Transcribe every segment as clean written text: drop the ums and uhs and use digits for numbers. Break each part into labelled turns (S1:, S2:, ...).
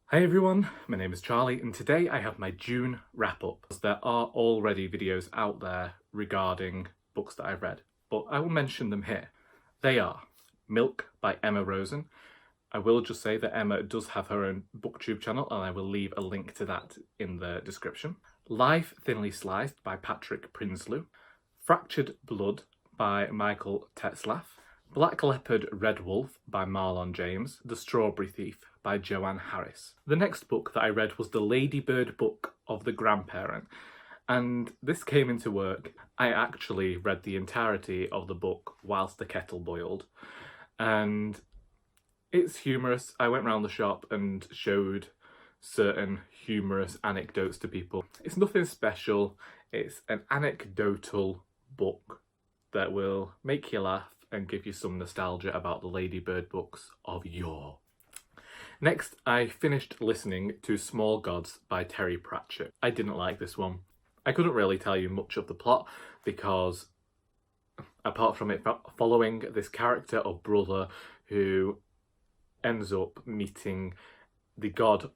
S1: Hi everyone, my name is Charlie and today I have my June wrap-up. There are already videos out there regarding books that I've read, but I will mention them here. They are Milk by Emma Rosen. I will just say that Emma does have her own booktube channel and I will leave a link to that in the description. Life Thinly Sliced by Patrick Prinsloo. Fractured Blood by Michael Tetzlaff. Black Leopard, Red Wolf by Marlon James. The Strawberry Thief by Joanne Harris. The next book that I read was the Ladybird book of the Grandparent, and this came into work. I actually read the entirety of the book whilst the kettle boiled, and it's humorous. I went round the shop and showed certain humorous anecdotes to people. It's nothing special, it's an anecdotal book that will make you laugh and give you some nostalgia about the Ladybird books of yore. Next, I finished listening to Small Gods by Terry Pratchett. I didn't like this one. I couldn't really tell you much of the plot because, apart from it following this character or brother who ends up meeting the god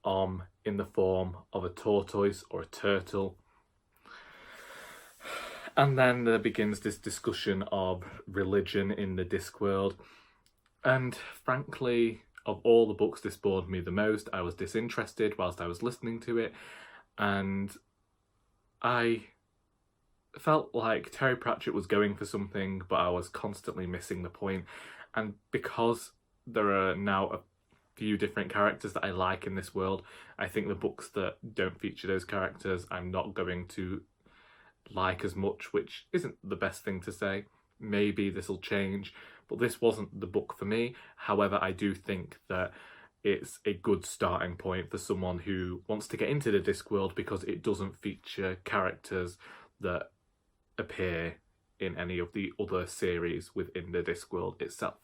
S1: in the form of a tortoise or a turtle. And then there begins this discussion of religion in the Discworld. And frankly, of all the books, this bored me the most. I was disinterested whilst I was listening to it. And I felt like Terry Pratchett was going for something, but I was constantly missing the point. And because there are now a few different characters that I like in this world, I think the books that don't feature those characters, I'm not going to like as much, which isn't the best thing to say. Maybe this will change, but this wasn't the book for me. However, I do think that it's a good starting point for someone who wants to get into the Discworld because it doesn't feature characters that appear in any of the other series within the Discworld itself.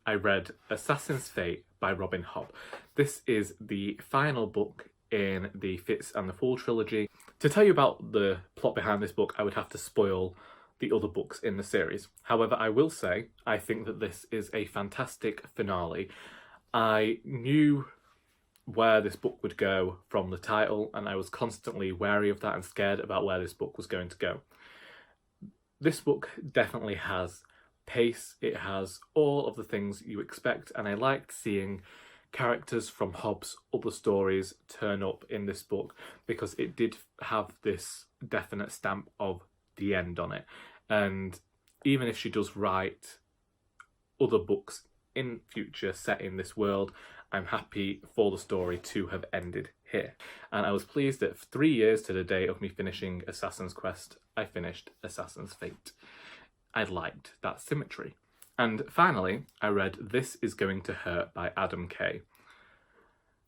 S1: I read Assassin's Fate by Robin Hobb. This is the final book in the Fitz and the Fool trilogy. To tell you about the plot behind this book, I would have to spoil the other books in the series. However, I will say I think that this is a fantastic finale. I knew where this book would go from the title, and I was constantly wary of that and scared about where this book was going to go. This book definitely has pace, it has all of the things you expect, and I liked seeing characters from Hobb's other stories turn up in this book because it did have this definite stamp of the end on it. And even if she does write other books in future set in this world, I'm happy for the story to have ended here. And I was pleased that 3 years to the day of me finishing Assassin's Quest, I finished Assassin's Fate. I liked that symmetry. And finally, I read This Is Going to Hurt by Adam Kay.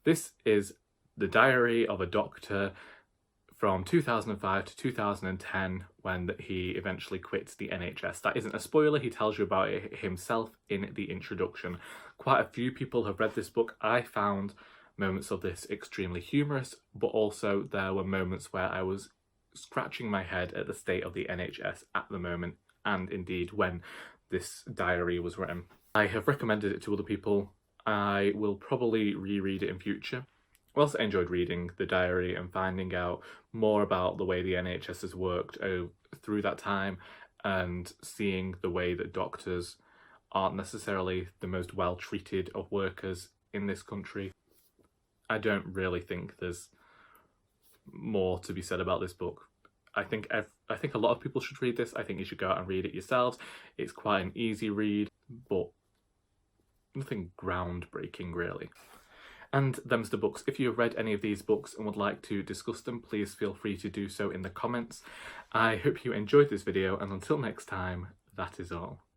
S1: This is the diary of a doctor from 2005 to 2010 when he eventually quits the NHS. That isn't a spoiler, he tells you about it himself in the introduction. Quite a few people have read this book. I found moments of this extremely humorous, but also there were moments where I was scratching my head at the state of the NHS at the moment, and indeed when this diary was written. I have recommended it to other people. I will probably reread it in future. Whilst I enjoyed reading the diary and finding out more about the way the NHS has worked through that time and seeing the way that doctors aren't necessarily the most well-treated of workers in this country, I don't really think there's more to be said about this book. I think a lot of people should read this. I think you should go out and read it yourselves. It's quite an easy read, but nothing groundbreaking really. And them's the books. If you have read any of these books and would like to discuss them, please feel free to do so in the comments. I hope you enjoyed this video, and until next time, that is all.